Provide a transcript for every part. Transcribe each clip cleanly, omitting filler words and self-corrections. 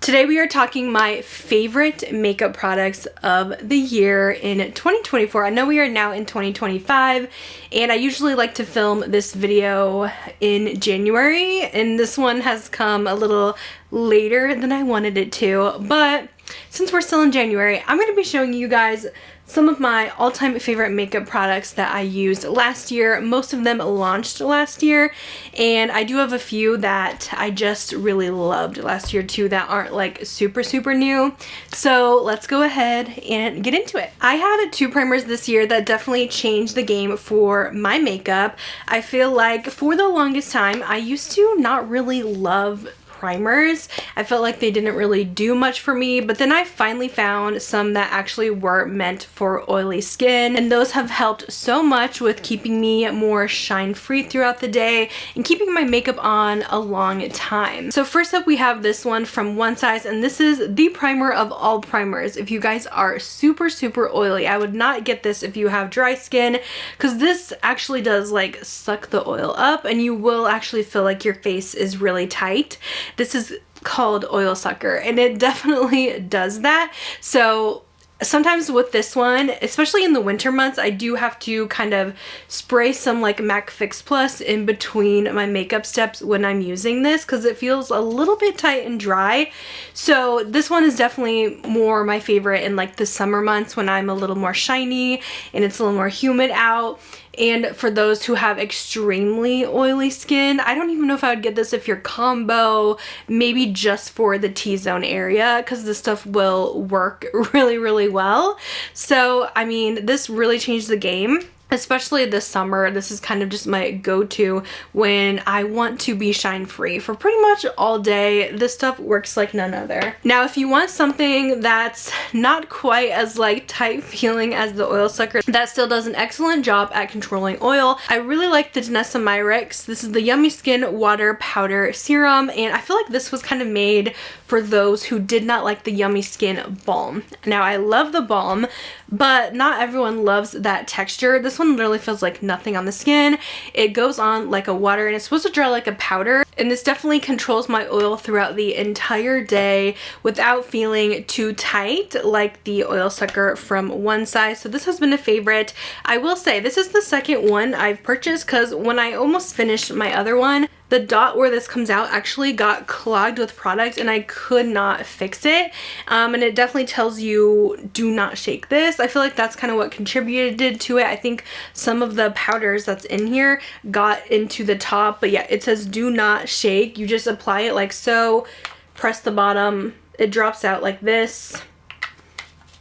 Today we are talking my favorite makeup products of the year in 2024. I know we are now in 2025 and I usually like to film this video in January, and this one has come a little later than I wanted it to, but since we're still in January, I'm going to be showing you guys some of my all-time favorite makeup products that I used last year. Most of them launched last year, and I do have a few that I just really loved last year too that aren't like super new. So let's go ahead and get into it. I had two primers this year that definitely changed the game for my makeup. I feel like for the longest time I used to not really love primers. I felt like they didn't really do much for me, but then I finally found some that actually were meant for oily skin, and those have helped so much with keeping me more shine free throughout the day and keeping my makeup on a long time. So first up we have this one from One Size, and this is the primer of all primers. If you guys are super oily, I would not get this if you have dry skin, because this actually does like suck the oil up and you will actually feel like your face is really tight. This is called Oil Sucker, and it definitely does that. So sometimes with this one, especially in the winter months, I do have to kind of spray some like MAC Fix Plus in between my makeup steps when I'm using this, because it feels a little bit tight and dry. So this one is definitely more my favorite in like the summer months when I'm a little more shiny and it's a little more humid out. And for those who have extremely oily skin, I don't even know if I would get this if you're combo, maybe just for the T-zone area, because this stuff will work really well. So I mean, this really changed the game. Especially this summer, this is kind of just my go-to when I want to be shine free for pretty much all day. This stuff works like none other. Now, if you want something that's not quite as like tight feeling as the Oil Sucker, that still does an excellent job at controlling oil, I really like the Denona Myricks. This is the Yummy Skin Water Powder Serum, and I feel like this was kind of made for those who did not like the Yummy Skin Balm. Now, I love the balm, but not everyone loves that texture. This one literally feels like nothing on the skin. It goes on like a water, and it's supposed to dry like a powder, and this definitely controls my oil throughout the entire day without feeling too tight like the Oil Sucker from One Size. So this has been a favorite. I will say this is the second one I've purchased, because when I almost finished my other one, the dot where this comes out actually got clogged with product and I could not fix it. And it definitely tells you do not shake this. I feel like that's kind of what contributed to it. I think some of the powders that's in here got into the top, but yeah, it says do not shake. You just apply it like so, press the bottom, it drops out like this,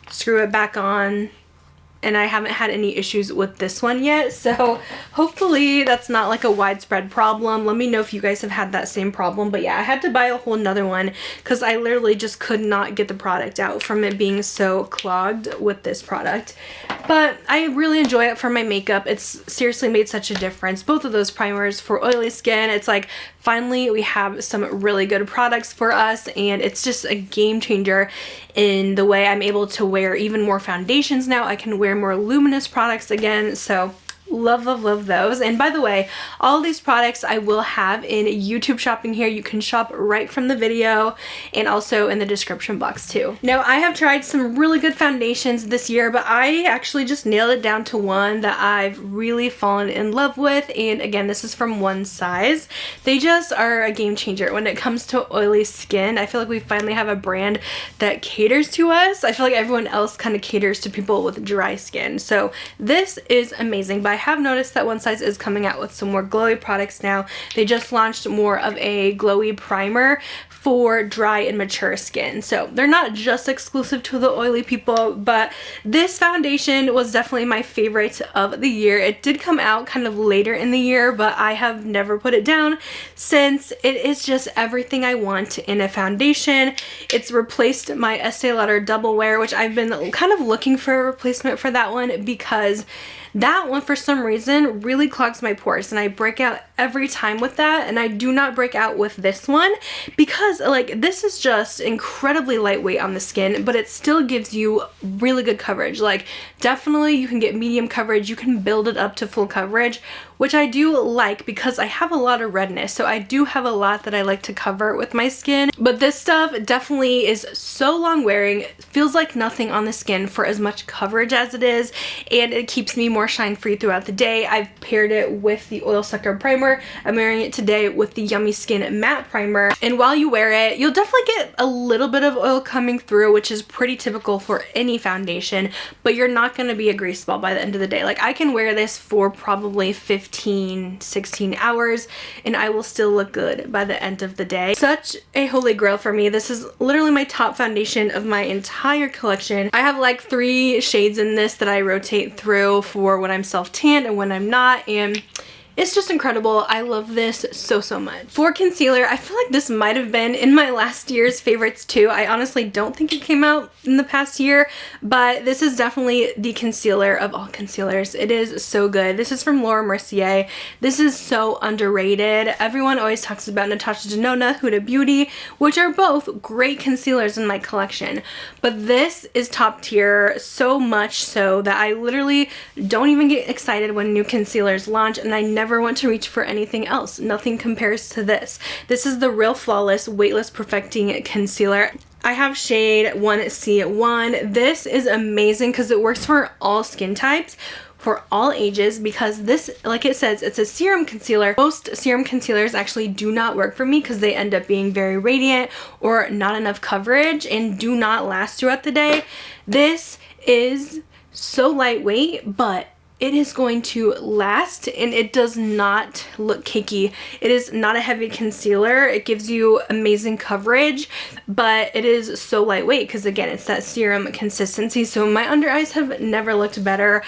screw it back on. And I haven't had any issues with this one yet, so hopefully that's not like a widespread problem. Let me know if you guys have had that same problem. But yeah, I had to buy a whole nother one because I literally just could not get the product out from it being so clogged with this product. But I really enjoy it for my makeup. It's seriously made such a difference. Both of those primers for oily skin, it's like finally we have some really good products for us, and it's just a game changer in the way I'm able to wear even more foundations now. I can wear more luminous products again, so love those. And by the way, all these products I will have in YouTube shopping here. You can shop right from the video and also in the description box too. Now, I have tried some really good foundations this year, but I actually just nailed it down to one that I've really fallen in love with, and again, this is from One Size. They just are a game changer when it comes to oily skin. I feel like we finally have a brand that caters to us. I feel like everyone else kind of caters to people with dry skin, so this is amazing. But I have noticed that One Size is coming out with some more glowy products now. They just launched more of a glowy primer for dry and mature skin. So they're not just exclusive to the oily people, but this foundation was definitely my favorite of the year. It did come out kind of later in the year, but I have never put it down since. It is just everything I want in a foundation. It's replaced my Estee Lauder Double Wear, which I've been kind of looking for a replacement for that one because that one for some reason really clogs my pores and I break out every time with that, and I do not break out with this one because like this is just incredibly lightweight on the skin, but it still gives you really good coverage. Like definitely you can get medium coverage, you can build it up to full coverage which I do like because I have a lot of redness. So I do have a lot that I like to cover with my skin. But this stuff definitely is so long wearing, feels like nothing on the skin for as much coverage as it is, and it keeps me more shine free throughout the day. I've paired it with the Oil Sucker Primer. I'm wearing it today with the Yummy Skin Matte Primer. And while you wear it, you'll definitely get a little bit of oil coming through, which is pretty typical for any foundation, but you're not going to be a grease ball by the end of the day. Like, I can wear this for probably 15, 16 hours and I will still look good by the end of the day. Such a holy grail for me. This is literally my top foundation of my entire collection. I have like 3 shades in this that I rotate through for when I'm self-tanned and when I'm not, and it's just incredible. I love this so, so much. For concealer, I feel like this might have been in my last year's favorites too. I honestly don't think it came out in the past year, but this is definitely the concealer of all concealers. It is so good. This is from Mercier. This is so underrated. Everyone always talks about Natasha Denona, Huda Beauty, which are both great concealers in my collection. But this is top tier, so much so that I literally don't even get excited when new concealers launch, and I never want to reach for anything else. Nothing compares to this. This is the Real Flawless Weightless Perfecting Concealer. I have shade 1C1. This is amazing because it works for all skin types, for all ages, because this, like it says, it's a serum concealer. Most serum concealers actually do not work for me because they end up being very radiant or not enough coverage and do not last throughout the day. This is so lightweight, but it is going to last, and it does not look cakey. It is not a heavy concealer. It gives you amazing coverage, but it is so lightweight because, again, it's that serum consistency. So my under eyes have never looked better.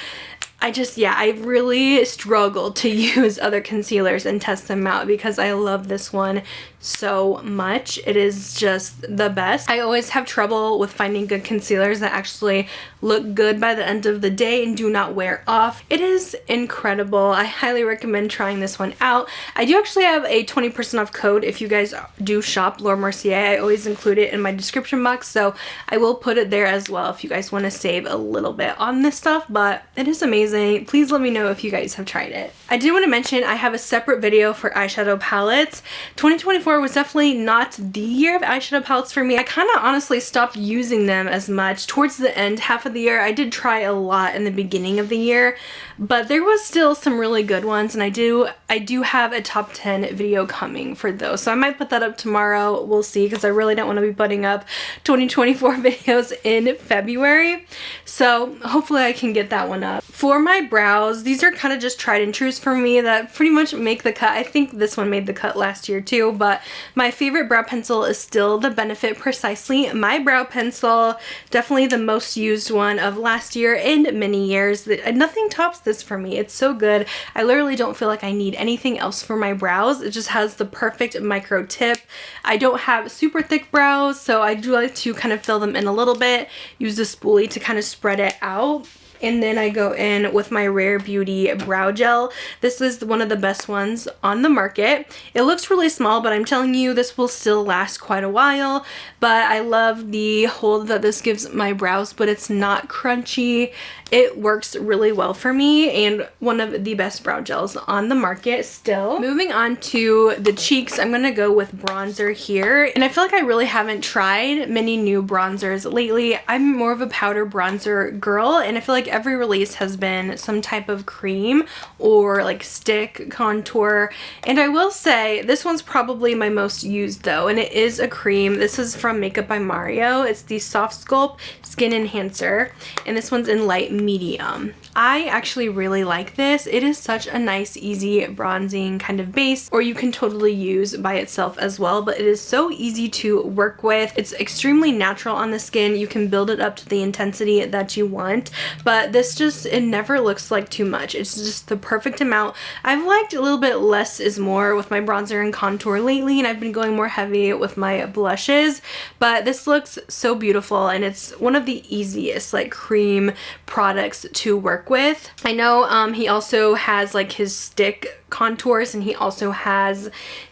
I really struggled to use other concealers and test them out because I love this one so much. It is just the best. I always have trouble with finding good concealers that actually look good by the end of the day and do not wear off. It is incredible. I highly recommend trying this one out. I do actually have a 20% off code if you guys do shop Mercier. I always include it in my description box, so I will put it there as well if you guys want to save a little bit on this stuff, but it is amazing. Please let me know if you guys have tried it. I do want to mention I have a separate video for eyeshadow palettes. 2024 was definitely not the year of eyeshadow palettes for me. I kind of honestly stopped using them as much towards the end half of the year. I did try a lot in the beginning of the year, but there was still some really good ones, and I do have a top 10 video coming for those, so I might put that up tomorrow. We'll see, because I really don't want to be putting up 2024 videos in February, so hopefully I can get that one up. For my brows, these are kind of just tried and trues for me that pretty much make the cut. I think this one made the cut last year too, but my favorite brow pencil is still the Benefit Precisely My Brow Pencil. Definitely the most used one of last year and many years. Nothing tops this for me. It's so good. I literally don't feel like I need anything else for my brows. It just has the perfect micro tip. I don't have super thick brows, so I do like to kind of fill them in a little bit, use the spoolie to kind of spread it out. And then I go in with my Rare Beauty Brow Gel. This is one of the best ones on the market. It looks really small, but I'm telling you, this will still last quite a while. But I love the hold that this gives my brows, but it's not crunchy. It works really well for me, and one of the best brow gels on the market still. Moving on to the cheeks, I'm gonna go with bronzer here. And I feel like I really haven't tried many new bronzers lately. I'm more of a powder bronzer girl, and I feel like every release has been some type of cream or like stick contour. And I will say this one's probably my most used though, and it is a cream. This is from Makeup by Mario. It's the Soft Sculpt Skin Enhancer, and this one's in light medium. I actually really like this. It is such a nice, easy bronzing kind of base, or you can totally use by itself as well, but it is so easy to work with. It's extremely natural on the skin. You can build it up to the intensity that you want, but this just, it never looks like too much. It's just the perfect amount. I've liked a little bit less is more with my bronzer and contour lately, and I've been going more heavy with my blushes, but this looks so beautiful, and it's one of the easiest like cream products to work work with. I know he also has like his stick contours, and he also has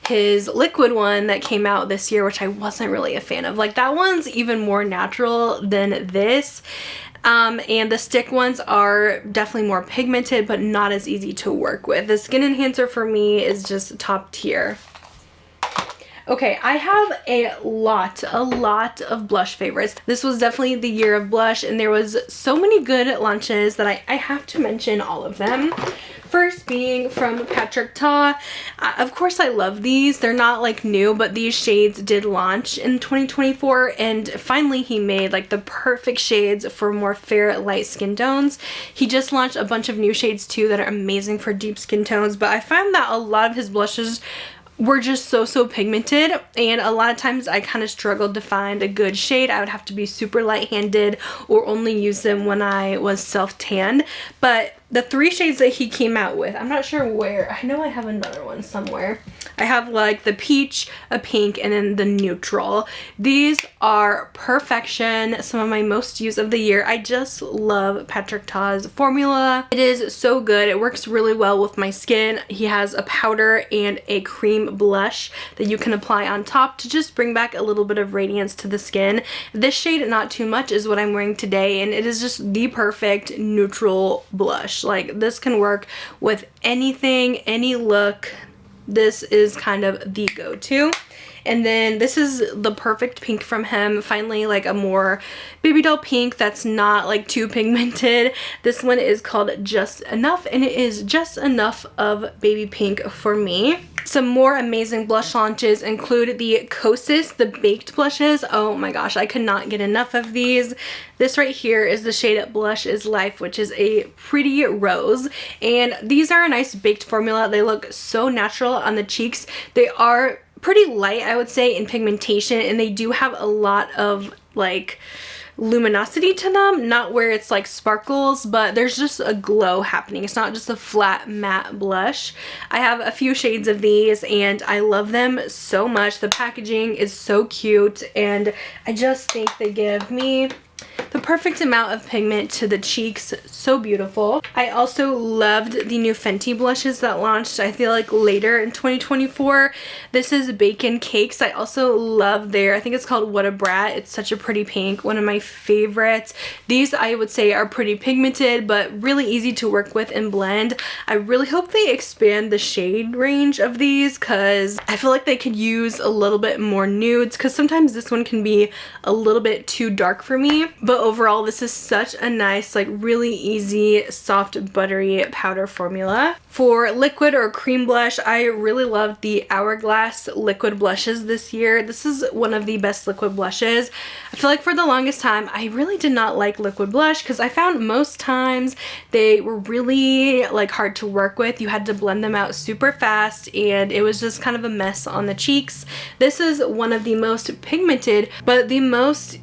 his liquid one that came out this year, which I wasn't really a fan of. Like, that one's even more natural than this. And the stick ones are definitely more pigmented, but not as easy to work with. The Skin Enhancer for me is just top tier. Okay, I have a lot of blush favorites. This was definitely the year of blush, and there was so many good launches that I have to mention all of them. First being from Patrick Ta. Of course I love these. They're not like new, but these shades did launch in 2024, and finally he made like the perfect shades for more fair light skin tones. He just launched a bunch of new shades too that are amazing for deep skin tones, but I found that a lot of his blushes were just so pigmented, and a lot of times I kind of struggled to find a good shade. I would have to be super light-handed or only use them when I was self-tanned. But the 3 shades that he came out with, I'm not sure where. I know I have another one somewhere. I have like the peach, a pink, and then the neutral. These are perfection. Some of my most used of the year. I just love Patrick Ta's formula. It is so good. It works really well with my skin. He has a powder and a cream blush that you can apply on top to just bring back a little bit of radiance to the skin. This shade, Not Too Much, is what I'm wearing today, and it is just the perfect neutral blush. Like, this can work with anything, any look. This is kind of the go-to. And then this is the perfect pink from him. Finally, like a more baby doll pink that's not like too pigmented. This one is called Just Enough, and it is just enough of baby pink for me. Some more amazing blush launches include the Kosas, the baked blushes. Oh my gosh, I could not get enough of these. This right here is the shade Blush is Life, which is a pretty rose. And these are a nice baked formula. They look so natural on the cheeks. They are pretty light, I would say, in pigmentation, and they do have a lot of like luminosity to them, not where it's like sparkles, but there's just a glow happening. It's not just a flat matte blush. I have a few shades of these and I love them so much. The packaging is so cute, and I just think they give me the perfect amount of pigment to the cheeks. So beautiful. I also loved the new Fenty blushes that launched, I feel like, later in 2024. This is Bacon Cakes. I also love their, I think it's called What a Brat. It's such a pretty pink, one of my favorites. These, I would say, are pretty pigmented but really easy to work with and blend. I really hope they expand the shade range of these, because I feel like they could use a little bit more nudes, because sometimes this one can be a little bit too dark for me. But overall, this is such a nice, like, really easy, soft, buttery powder formula. For liquid or cream blush, I really loved the Hourglass liquid blushes this year. This is one of the best liquid blushes. I feel like for the longest time, I really did not like liquid blush, because I found most times they were really like hard to work with. You had to blend them out super fast, and it was just kind of a mess on the cheeks. This is one of the most pigmented, but the most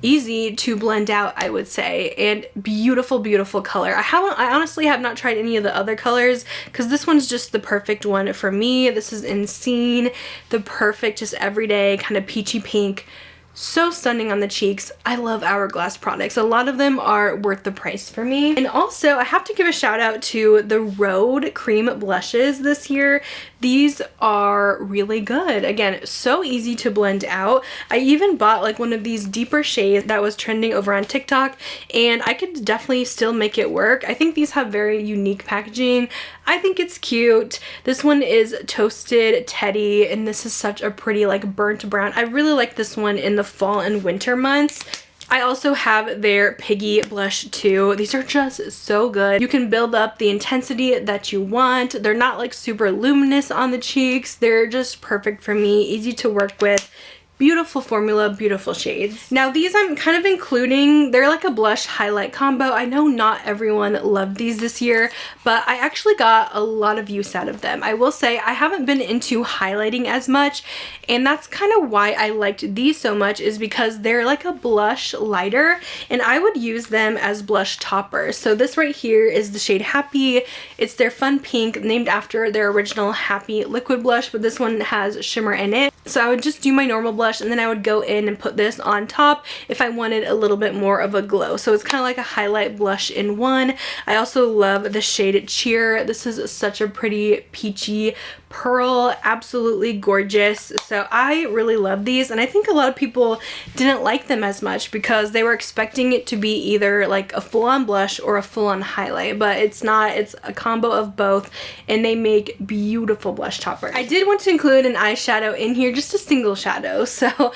easy to blend out, I would say, and beautiful color. I honestly have not tried any of the other colors, because this one's just the perfect one for me. This is Insane, the perfect just everyday kind of peachy pink. So stunning on the cheeks. I love Hourglass products. A lot of them are worth the price for me. And also, I have to give a shout out to the Rhode cream blushes this year. These are really good. Again, so easy to blend out. I even bought like one of these deeper shades that was trending over on TikTok, and I could definitely still make it work. I think these have very unique packaging. I think it's cute. This one is Toasted Teddy, and this is such a pretty like burnt brown. I really like this one in the fall and winter months. I also have their Piggy blush too. These are just so good. You can build up the intensity that you want. They're not like super luminous on the cheeks. They're just perfect for me, easy to work with. Beautiful formula, beautiful shades. Now these I'm kind of including, they're like a blush highlight combo. I know not everyone loved these this year, but I actually got a lot of use out of them. I will say I haven't been into highlighting as much, and that's kind of why I liked these so much, is because they're like a blush lighter, and I would use them as blush toppers. So this right here is the shade Happy. It's their fun pink, named after their original Happy liquid blush, but this one has shimmer in it. So I would just do my normal blush and then I would go in and put this on top if I wanted a little bit more of a glow. So it's kind of like a highlight blush in one. I also love the shade Cheer. This is such a pretty peachy pearl, absolutely gorgeous. So I really love these, and I think a lot of people didn't like them as much because they were expecting it to be either like a full-on blush or a full-on highlight, but it's not. It's a combo of both, and they make beautiful blush toppers. I did want to include an eyeshadow in here, just a single shadow. So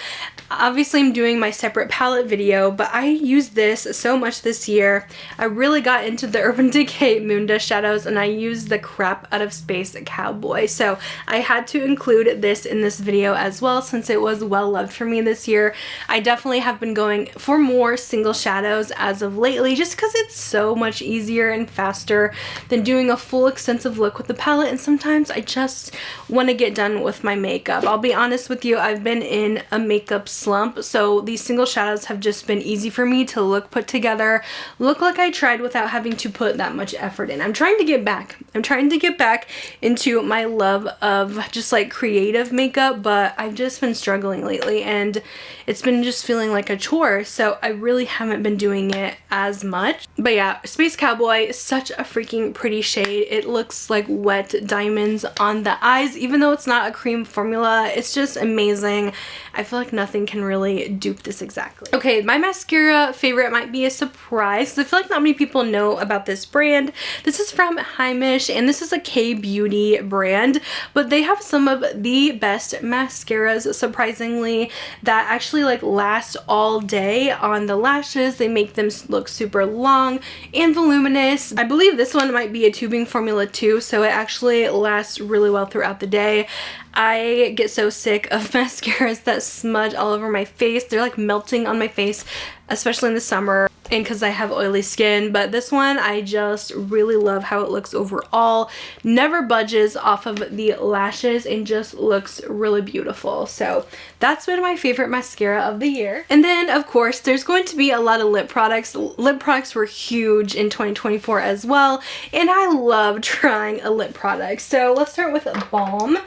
obviously I'm doing my separate palette video, but I used this so much this year. I really got into the Urban Decay Moondust shadows, and I used the crap out of Space Cowboy. So I had to include this in this video as well since it was well loved for me this year. I definitely have been going for more single shadows as of lately just because it's so much easier and faster than doing a full extensive look with the palette, and sometimes I just want to get done with my makeup. I'll be honest with you, I've been in a makeup slump, so these single shadows have just been easy for me to look put together, look like I tried without having to put that much effort in. I'm trying to get back. I'm trying to get back into my love of just like creative makeup, but I've just been struggling lately and it's been just feeling like a chore, so I really haven't been doing it as much. But yeah, Space Cowboy is such a freaking pretty shade. It looks like wet diamonds on the eyes, even though it's not a cream formula. It's just amazing. I feel like nothing can really dupe this exactly. Okay, my mascara favorite might be a surprise because I feel like not many people know about this brand. This is from Heimish, and this is a K-beauty brand, but they have some of the best mascaras, surprisingly, that actually like last all day on the lashes. They make them look super long and voluminous. I believe this one might be a tubing formula too, so it actually lasts really well throughout the day. I get so sick of mascaras that smudge all over my face. They're like melting on my face, especially in the summer, and because I have oily skin. But this one, I just really love how it looks overall. Never budges off of the lashes and just looks really beautiful. So that's been my favorite mascara of the year. And then of course there's going to be a lot of lip products. Lip products were huge in 2024 as well, and I love trying a lip product. So let's start with a balm.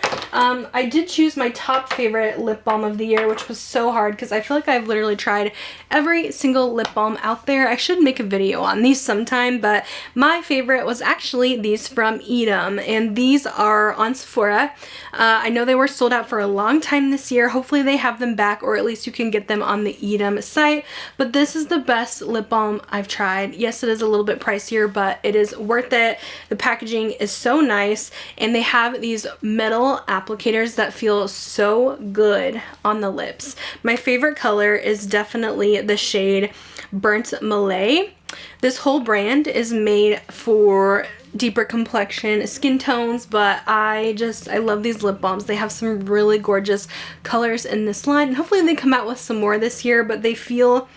I did choose my top favorite lip balm of the year, which was so hard because I feel like I've literally tried every single lip balm out there. I should make a video on these sometime, but my favorite was actually these from Edam, and these are on Sephora. I know they were sold out for a long time this year. Hopefully they have them back, or at least you can get them on the Edam site, but this is the best lip balm I've tried. Yes, it is a little bit pricier, but it is worth it. The packaging is so nice, and they have these metal applicators that feel so good on the lips. My favorite color is definitely the shade Burnt Malay. This whole brand is made for deeper complexion skin tones, but I love these lip balms. They have some really gorgeous colors in this line, and hopefully they come out with some more this year, but they feel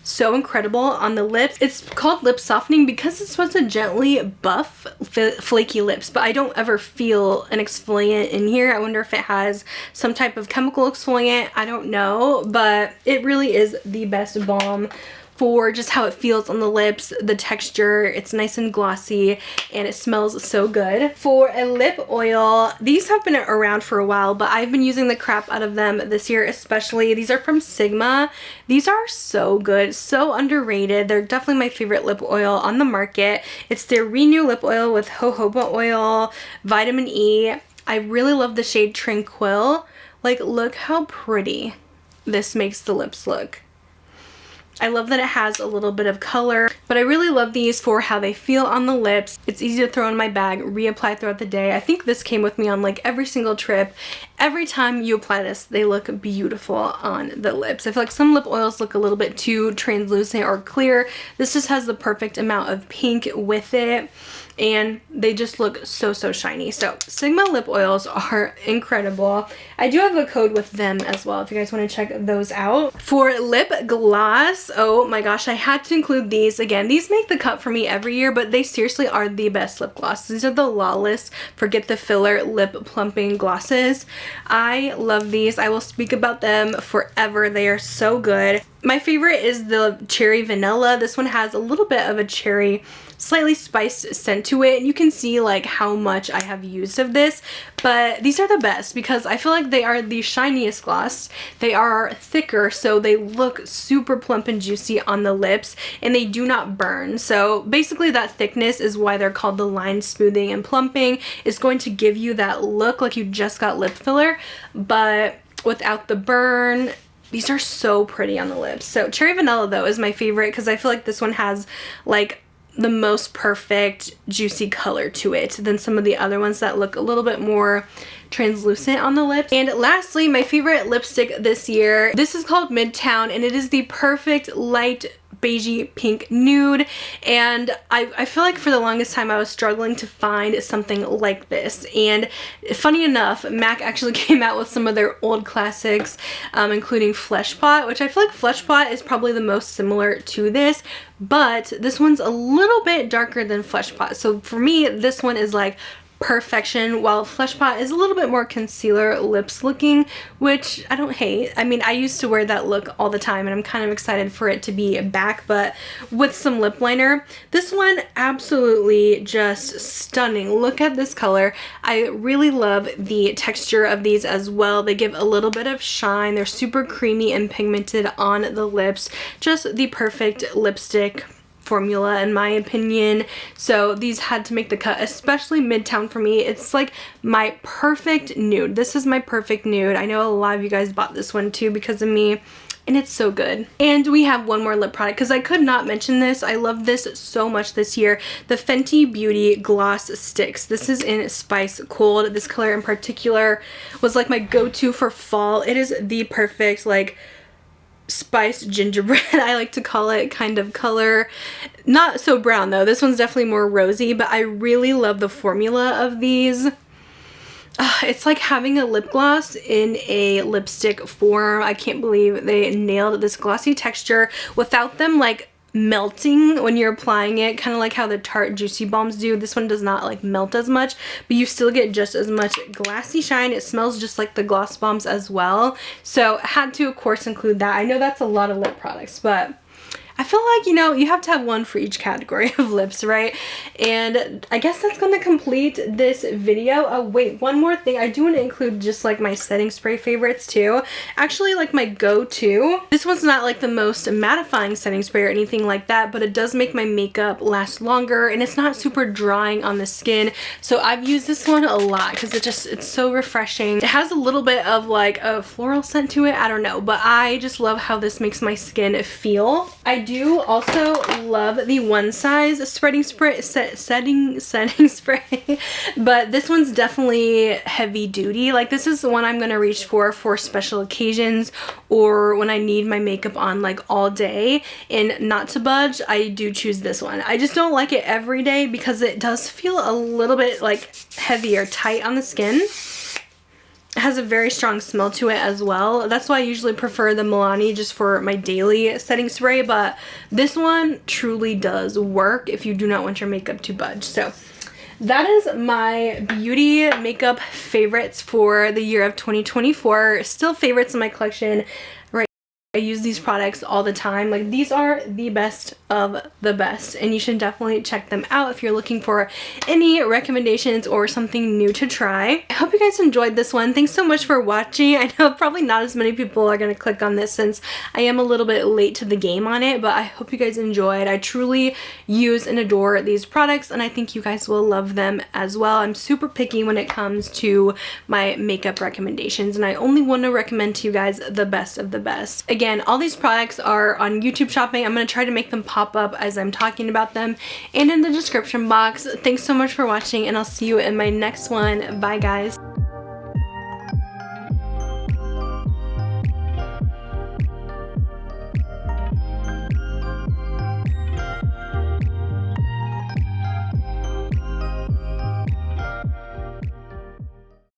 so incredible on the lips. It's called lip softening because it's supposed to gently buff flaky lips, but I don't ever feel an exfoliant in here. I wonder if it has some type of chemical exfoliant. I don't know, but it really is the best balm for just how it feels on the lips, the texture. It's nice and glossy, and it smells so good. For a lip oil, these have been around for a while, but I've been using the crap out of them this year especially. These are from Sigma. These are so good, so underrated. They're definitely my favorite lip oil on the market. It's their Renew lip oil with jojoba oil, vitamin E. I really love the shade Tranquil. Like, look how pretty this makes the lips look. I love that it has a little bit of color, but I really love these for how they feel on the lips. It's easy to throw in my bag, reapply throughout the day. I think this came with me on like every single trip. Every time you apply this, they look beautiful on the lips. I feel like some lip oils look a little bit too translucent or clear. This just has the perfect amount of pink with it, and they just look so shiny. So Sigma lip oils are incredible. I do have a code with them as well if you guys want to check those out. For lip gloss, oh my gosh, I had to include these. Again, these make the cut for me every year, but they seriously are the best lip glosses. These are the Lawless Forget the Filler lip plumping glosses. I love these. I will speak about them forever. They are so good. My favorite is the Cherry Vanilla. This one has a little bit of a cherry slightly spiced scent to it, and you can see like how much I have used of this. But these are the best because I feel like they are the shiniest gloss. They are thicker, so they look super plump and juicy on the lips, and they do not burn. So basically that thickness is why they're called the line smoothing and plumping. It's going to give you that look like you just got lip filler, but without the burn. These are so pretty on the lips. So Cherry Vanilla though is my favorite because I feel like this one has like the most perfect juicy color to it than some of the other ones that look a little bit more translucent on the lips. And lastly, my favorite lipstick this year. This is called Midtown, and it is the perfect light beigey pink nude, and I feel like for the longest time I was struggling to find something like this. And funny enough, MAC actually came out with some of their old classics, including Flesh Pot, which I feel like Flesh Pot is probably the most similar to this, but this one's a little bit darker than Flesh Pot. So for me, this one is like perfection, while Flesh Pot is a little bit more concealer lips looking, which I don't hate. I mean, I used to wear that look all the time, and I'm kind of excited for it to be back, but with some lip liner. This one, absolutely just stunning. Look at this color. I really love the texture of these as well. They give a little bit of shine. They're super creamy and pigmented on the lips. Just the perfect lipstick formula in my opinion. So these had to make the cut, especially Midtown for me. It's like my perfect nude. This is my perfect nude. I know a lot of you guys bought this one too because of me, and it's so good. And we have one more lip product because I could not mention this. I love this so much this year. The Fenty Beauty Gloss Sticks. This is in Spice Cold. This color in particular was like my go-to for fall. It is the perfect like spiced gingerbread, I like to call it, kind of color. Not so brown though. This one's definitely more rosy, but I really love the formula of these. It's like having a lip gloss in a lipstick form. I can't believe they nailed this glossy texture without them like melting when you're applying it, kind of like how the Tarte Juicy Balms do. This one does not like melt as much, but you still get just as much glassy shine. It smells just like the gloss bombs as well, so I had to of course include that. I know that's a lot of lip products, but I feel like, you know, you have to have one for each category of lips, right? And I guess that's going to complete this video. Oh wait, one more thing. I do want to include just like my setting spray favorites too. Actually, like my go-to. This one's not like the most mattifying setting spray or anything like that, but it does make my makeup last longer, and it's not super drying on the skin. So I've used this one a lot because it's so refreshing. It has a little bit of like a floral scent to it. I don't know, but I just love how this makes my skin feel. I do also love the One Size spreading spray, setting spray, but this one's definitely heavy duty. Like this is the one I'm gonna reach for special occasions or when I need my makeup on like all day and not to budge. I do choose this one. I just don't like it every day because it does feel a little bit like heavy or tight on the skin. It has a very strong smell to it as well. That's why I usually prefer the Milani just for my daily setting spray, but this one truly does work if you do not want your makeup to budge. So that is my beauty makeup favorites for the year of 2024. Still favorites in my collection. I use these products all the time. Like these are the best of the best, and you should definitely check them out if you're looking for any recommendations or something new to try. I hope you guys enjoyed this one. Thanks so much for watching. I know probably not as many people are going to click on this since I am a little bit late to the game on it, but I hope you guys enjoyed. I truly use and adore these products, and I think you guys will love them as well. I'm super picky when it comes to my makeup recommendations, and I only want to recommend to you guys the best of the best. Again, all these products are on YouTube shopping. I'm going to try to make them pop up as I'm talking about them and in the description box. Thanks so much for watching, and I'll see you in my next one. Bye guys.